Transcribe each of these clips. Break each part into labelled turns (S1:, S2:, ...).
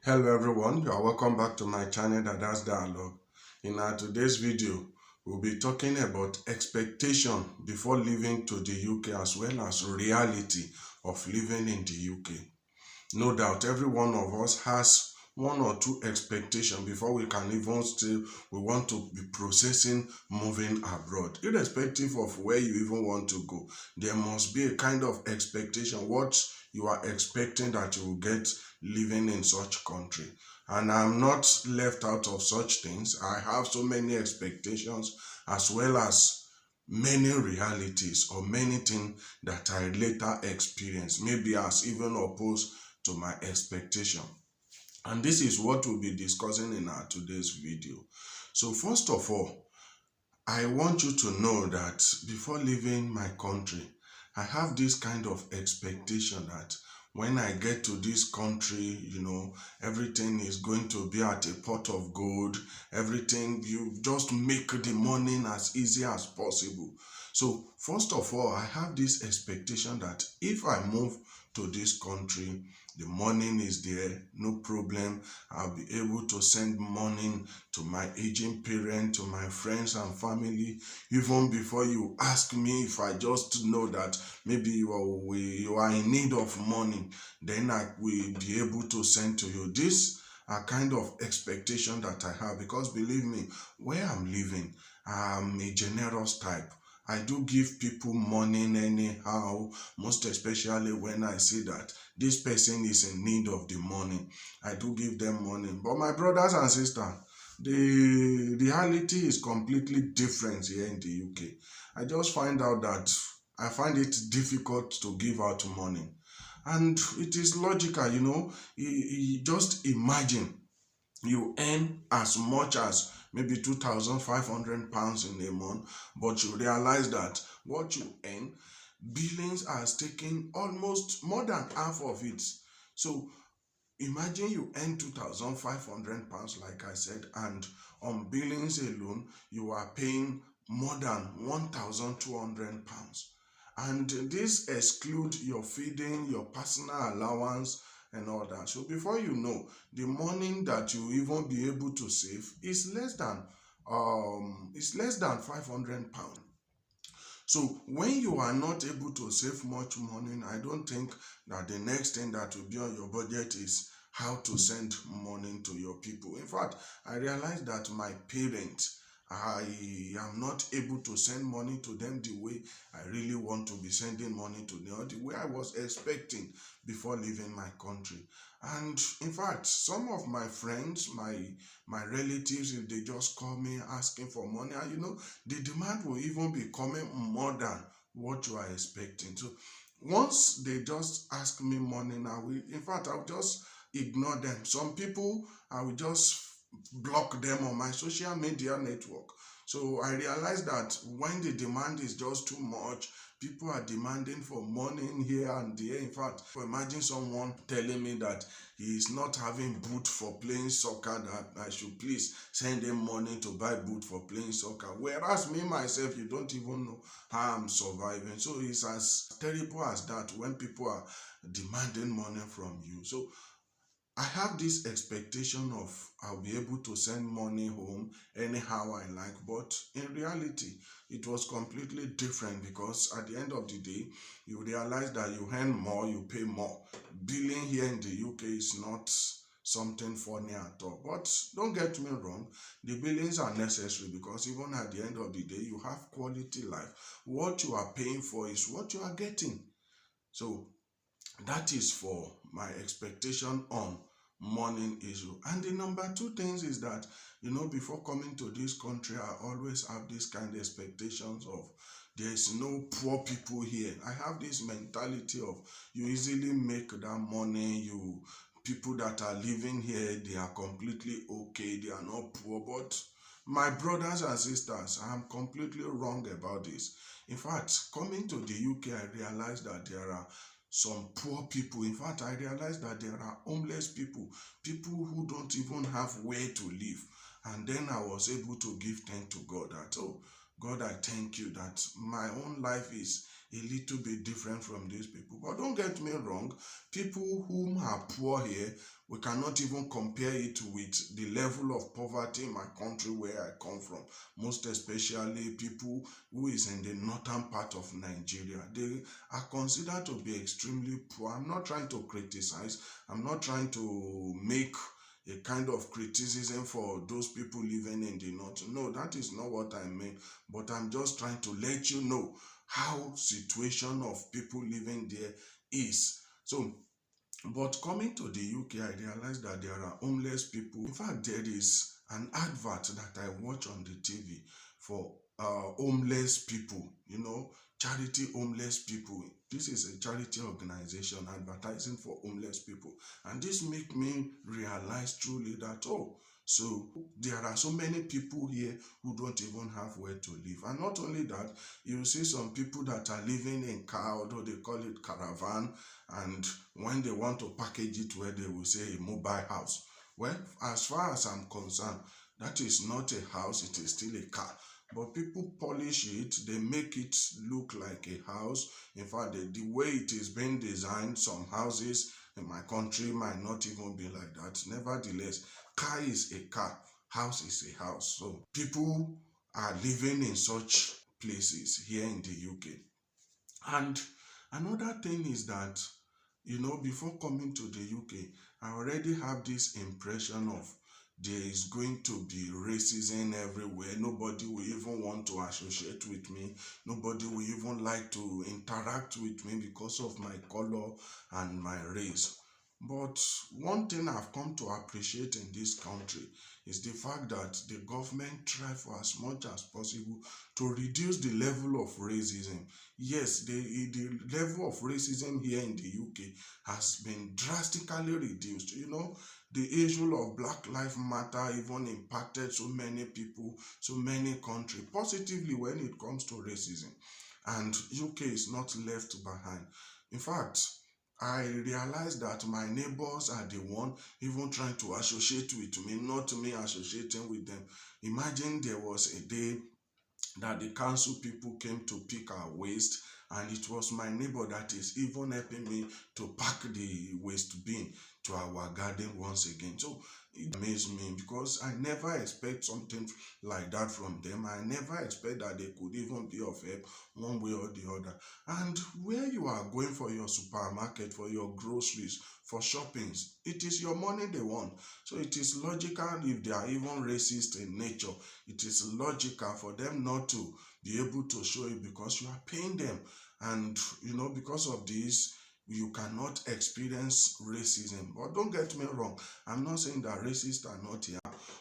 S1: Hello everyone, you are welcome back to my channel Dada's Dialogue. In our today's video, we'll be talking about expectation before living to the UK as well as reality of living in the UK. No doubt every one of us has one or two expectations before we can even say we want to be processing moving abroad. Irrespective of where you even want to go, there must be a kind of expectation, what you are expecting that you will get living in such country. And I'm not left out of such things. I have so many expectations as well as many realities or many things that I later experience, maybe as even opposed to my expectation. And this is what we'll be discussing in our today's video. So first of all, I want you to know that before leaving my country, I have this kind of expectation that when I get to this country, everything is going to be at a pot of gold. Everything, you just make the morning as easy as possible. So first of all, I have this expectation that if I move to this country, the morning is there, no problem. I'll be able to send money to my aging parents, to my friends and family. Even before you ask me, if I just know that maybe you are in need of money, then I will be able to send to you. This are kind of expectation that I have, because believe me, where I'm living, I'm a generous type. I do give people money anyhow, most especially when I see that this person is in need of the money. I do give them money. But my brothers and sisters, the reality is completely different here in the UK. I just find out that I find it difficult to give out money. And it is logical, just imagine you earn as much as maybe £2,500 in a month, but you realize that what you earn, billings has taken almost more than half of it. So imagine you earn £2,500, like I said, and on billings alone, you are paying more than £1,200. And this excludes your feeding, your personal allowance, and all that. So before you know, the money that you even be able to save is less than £500. So when you are not able to save much money, I don't think that the next thing that will be on your budget is how to send money to your people. In fact, I realized that my parents, I am not able to send money to them the way I really want to be sending money to them, or the way I was expecting before leaving my country. And in fact, some of my friends, my relatives, if they just call me asking for money, and the demand will even be coming more than what you are expecting. So once they just ask me money now, in fact, I'll just ignore them. Some people, I will just block them on my social media network. So I realized that when the demand is just too much, people are demanding for money in here and there. In fact, imagine someone telling me that he is not having boot for playing soccer, that I should please send him money to buy boot for playing soccer. Whereas me myself, you don't even know how I'm surviving. So it's as terrible as that when people are demanding money from you. So I have this expectation of I'll be able to send money home anyhow I like, but in reality, it was completely different, because at the end of the day, you realize that you earn more, you pay more. Billing here in the UK is not something funny at all. But don't get me wrong, the billings are necessary, because even at the end of the day, you have quality life. What you are paying for is what you are getting. So that is for my expectation on money issue. And the number two things is that, before coming to this country, I always have this kind of expectations of there's no poor people here. I have this mentality of you easily make that money, people that are living here, they are completely okay, they are not poor. But my brothers and sisters, I'm completely wrong about this. In fact, coming to the UK, I realized that there are some poor people. In fact, I realized that there are homeless people, people who don't even have where to live. And then I was able to give thanks to God that, oh, God, I thank you that my own life is a little bit different from these people. But don't get me wrong, people who are poor here, we cannot even compare it with the level of poverty in my country where I come from. Most especially people who is in the northern part of Nigeria. They are considered to be extremely poor. I'm not trying to criticize. I'm not trying to make a kind of criticism for those people living in the north. No, that is not what I mean. But I'm just trying to let you know how situation of people living there is. So, but coming to the UK, I realized that there are homeless people. In fact, there is an advert that I watch on the TV for homeless people, charity homeless people. This is a charity organization advertising for homeless people. And this make me realize truly that, so there are so many people here who don't even have where to live. And not only that, you see some people that are living in car, although they call it caravan, and when they want to package it where they will say a mobile house. Well, as far as I'm concerned, that is not a house, it is still a car. But people polish it, they make it look like a house. In fact, the way it is being designed, some houses in my country might not even be like that. Nevertheless, car is a car, house is a house. So people are living in such places here in the UK. And another thing is that, before coming to the UK, I already have this impression of there is going to be racism everywhere. Nobody will even want to associate with me. Nobody will even like to interact with me because of my color and my race. But one thing I've come to appreciate in this country is the fact that the government try for as much as possible to reduce the level of racism. Yes, the level of racism here in the UK has been drastically reduced. The issue of Black Lives Matter even impacted so many people, so many countries positively when it comes to racism. And UK is not left behind. In fact, I realized that my neighbors are the one even trying to associate with me, not me associating with them. Imagine there was a day that the council people came to pick our waste, and it was my neighbor that is even helping me to pack the waste bin to our garden once again. So it amazed me because I never expect something like that from them. I never expect that they could even be of help one way or the other. And where you are going for your supermarket, for your groceries, for shoppings, it is your money they want. So it is logical, if they are even racist in nature, it is logical for them not to be able to show it because you are paying them. And because of this, you cannot experience racism. But don't get me wrong, I'm not saying that racists are not here,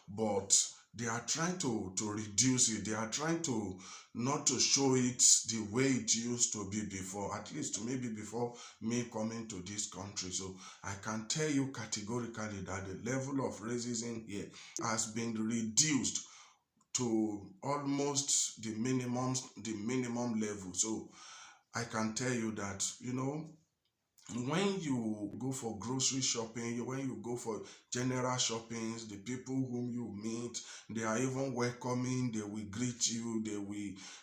S1: but they are trying to reduce it. They are trying to not to show it the way it used to be before, at least maybe before me coming to this country. So I can tell you categorically that the level of racism here has been reduced to almost the minimum level. So I can tell you that, when you go for grocery shopping, when you go for general shoppings, the people whom you meet, they are even welcoming. They will greet you.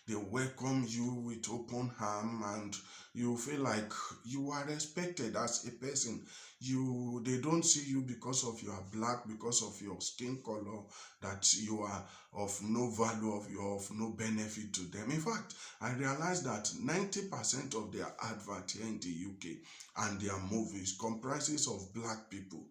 S1: They welcome you with open arm, and you feel like you are respected as a person. They don't see you because of you are black, because of your skin color, that you are of no value, of no benefit to them. In fact, I realized that 90% of their advert here in the UK and their movies comprises of black people.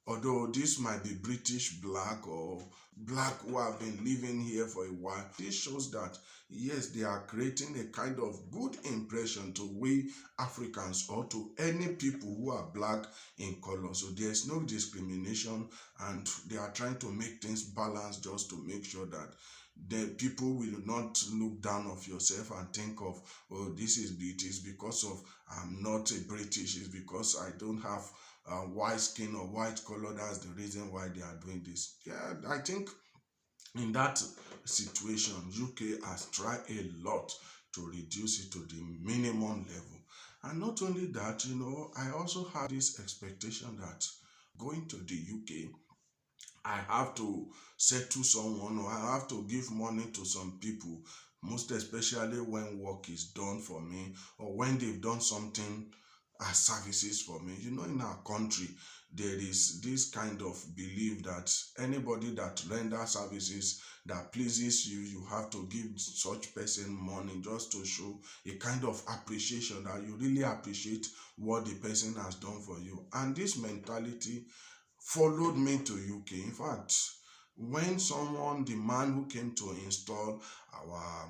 S1: Although this might be British black or black who have been living here for a while, this shows that yes, they are creating a kind of good impression to we Africans or to any people who are black in color. So there's no discrimination, and they are trying to make things balanced just to make sure that the people will not look down of yourself and think of, oh, this is it is because of I'm not a British, it's because I don't have white skin or white color. That's the reason why they are doing this. Yeah, I think in that situation, UK has tried a lot to reduce it to the minimum level. And not only that, I also have this expectation that going to the UK, I have to settle someone, or I have to give money to some people. most especially when work is done for me or when they've done something as services for me. You know, in our country, there is this kind of belief that anybody that renders services that pleases you, you have to give such person money just to show a kind of appreciation that you really appreciate what the person has done for you. And this mentality followed me to UK. In fact, when the man who came to install our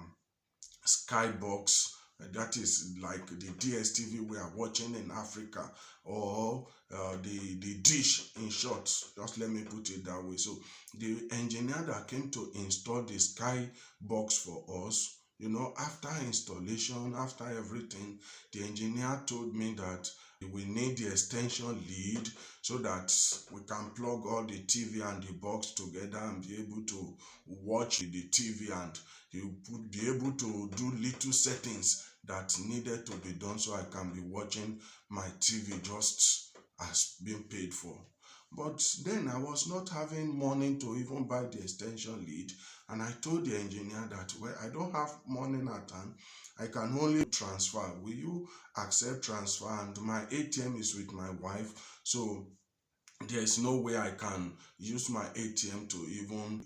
S1: Skybox, that is like the DSTV we are watching in Africa, or the dish, in short, just let me put it that way. So the engineer that came to install the Skybox for us, you know, after installation, after everything, the engineer told me that we need the extension lead so that we can plug all the TV and the box together and be able to watch the TV, and you would be able to do little settings that needed to be done so I can be watching my TV just as being paid for. But then I was not having money to even buy the extension lead, and I told the engineer that, well, I don't have money at hand. I can only transfer. Will you accept transfer? And my ATM is with my wife, so there is no way I can use my ATM to even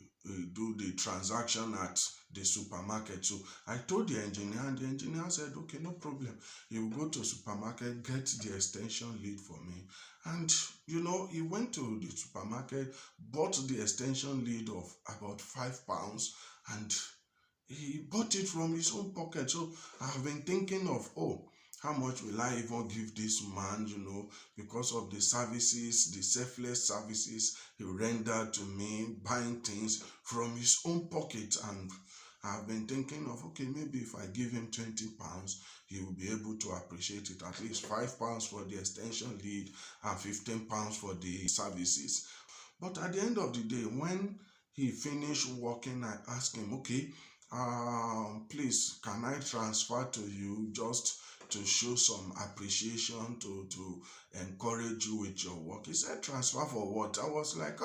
S1: do the transaction at the supermarket. So I told the engineer, and the engineer said, okay, no problem. You will go to supermarket, get the extension lead for me. And you know, he went to the supermarket, bought the extension lead of about £5, and he bought it from his own pocket. So I've been thinking of, oh, how much will I even give this man, you know, because of the services, the selfless services he rendered to me, buying things from his own pocket. And I've been thinking of, okay, maybe if I give him £20, he will be able to appreciate it. At least £5 for the extension lead and £15 for the services. But at the end of the day, when he finished working, I asked him, okay, please, can I transfer to you just to show some appreciation, to encourage you with your work? He said, transfer for what? I was like,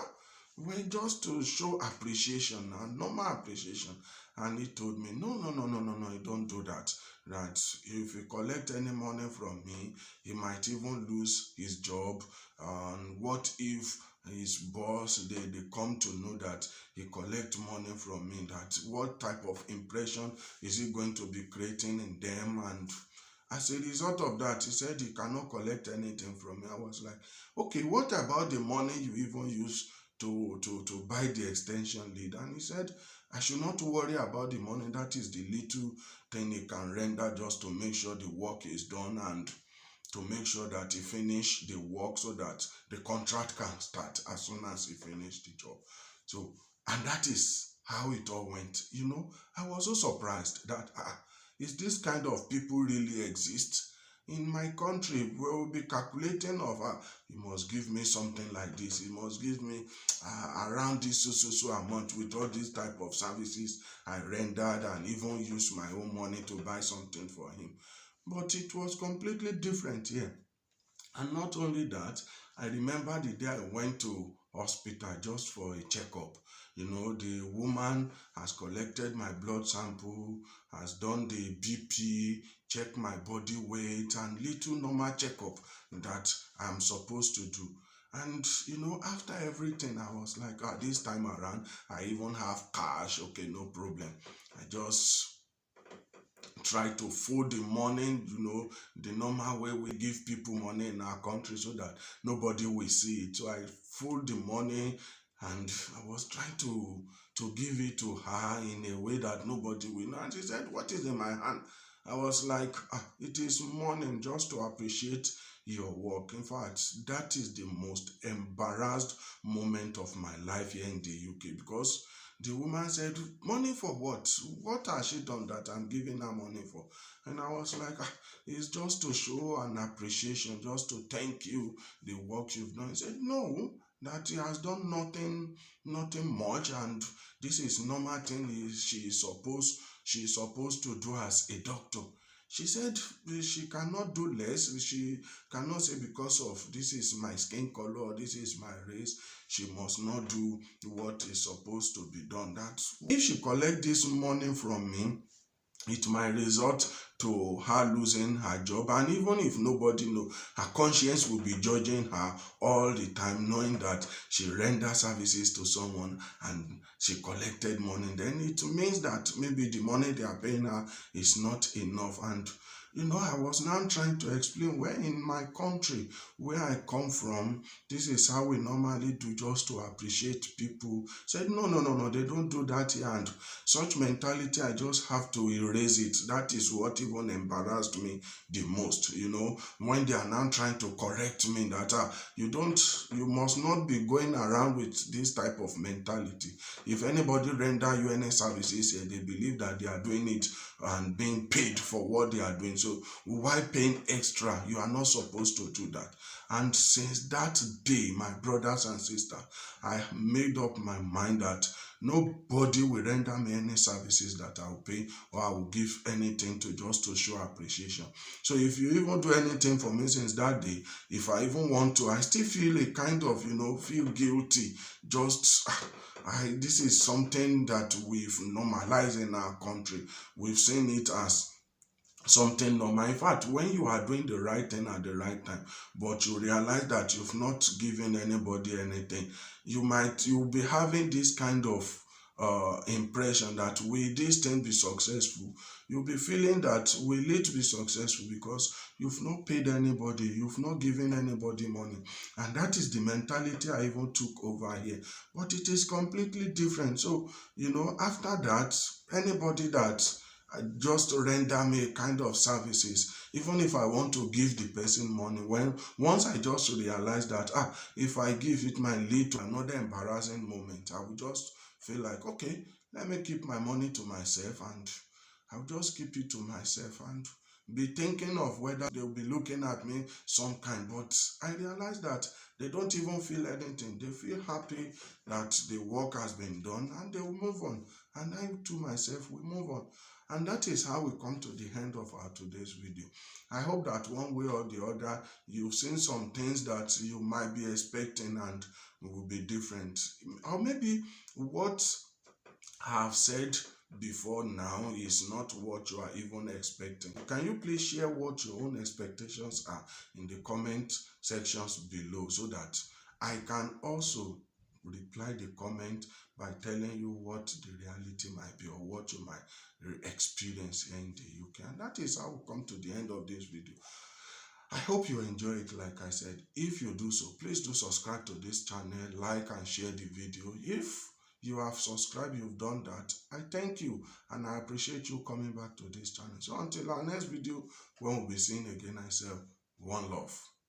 S1: well, just to show appreciation and normal appreciation. And he told me, no, you don't do that. That if you collect any money from me, he might even lose his job. And what if his boss, they come to know that he collect money from me? That what type of impression is he going to be creating in them? And as a result of that, he said he cannot collect anything from me. I was like, okay, what about the money you even use to buy the extension lead? And he said, I should not worry about the money. That is the little thing he can render just to make sure the work is done, and to make sure that he finish the work so that the contract can start as soon as he finish the job. So, and that is how it all went. You know, I was so surprised that, is this kind of people really exist? In my country, we will be calculating of, you must give me something like this, you must give me around this so amount with all these type of services I rendered, and even use my own money to buy something for him. But it was completely different here. And not only that, I remember the day I went to hospital just for a checkup. You know, the woman has collected my blood sample, has done the BP, checked my body weight, and little normal checkup that I'm supposed to do. And, you know, after everything, I was like, this time around, I even have cash. Okay, no problem. I just try to fold the money, you know, the normal way we give people money in our country so that nobody will see it. So I fold the money, and I was trying to give it to her in a way that nobody will know. And she said, what is in my hand? I was like, it is money, just to appreciate your work. In fact, that is the most embarrassed moment of my life here in the UK, because the woman said, money for what? What has she done that I'm giving her money for? And I was like, it's just to show an appreciation, just to thank you, the work you've done. He said, no, that he has done nothing much, and this is normal thing she is supposed to do as a doctor. She said she cannot do less. She cannot say because of this is my skin color or this is my race, she must not do what is supposed to be done. That if she collect this money from me, it might result to her losing her job, and even if nobody know, her conscience will be judging her all the time, knowing that she rendered services to someone and she collected money. Then it means that maybe the money they are paying her is not enough. And I was now trying to explain where in my country, where I come from, this is how we normally do, just to appreciate people. Said, no, no, no, no, they don't do that here. And such mentality, I just have to erase it. That is what even embarrassed me the most, when they are now trying to correct me that you must not be going around with this type of mentality. If anybody render you any services here, they believe that they are doing it and being paid for what they are doing. So why paying extra? You are not supposed to do that. And since that day, my brothers and sisters, I made up my mind that nobody will render me any services that I'll pay, or I will give anything to, just to show appreciation. So if you even do anything for me since that day, if I even want to, I still feel a kind of, feel guilty. Just, this is something that we've normalized in our country. We've seen it as something normal. In fact, when you are doing the right thing at the right time, but you realize that you've not given anybody anything, you'll be having this kind of impression that will this thing be successful? You'll be feeling that will it be successful, because you've not paid anybody, you've not given anybody money. And that is the mentality I even took over here. But it is completely different. So, after that, anybody that just render me a kind of services, even if I want to give the person money, once I just realize that if I give, it might lead to another embarrassing moment, I will just feel like, okay, let me keep my money to myself, and I'll just keep it to myself and be thinking of whether they'll be looking at me some kind. But I realize that they don't even feel anything. They feel happy that the work has been done, and they will move on. And I to myself will move on. And that is how we come to the end of our today's video. I hope that one way or the other, you've seen some things that you might be expecting and will be different. Or maybe what I have said before now is not what you are even expecting. Can you please share what your own expectations are in the comment sections below, so that I can also reply the comment by telling you what the reality might be, or what you might experience here in the UK. And that is how we come to the end of this video. I hope you enjoy it. Like I said, if you do so, please do subscribe to this channel, like and share the video. If you have subscribed, you've done that, I thank you, and I appreciate you coming back to this channel. So until our next video, when we'll be seeing again, I say one love.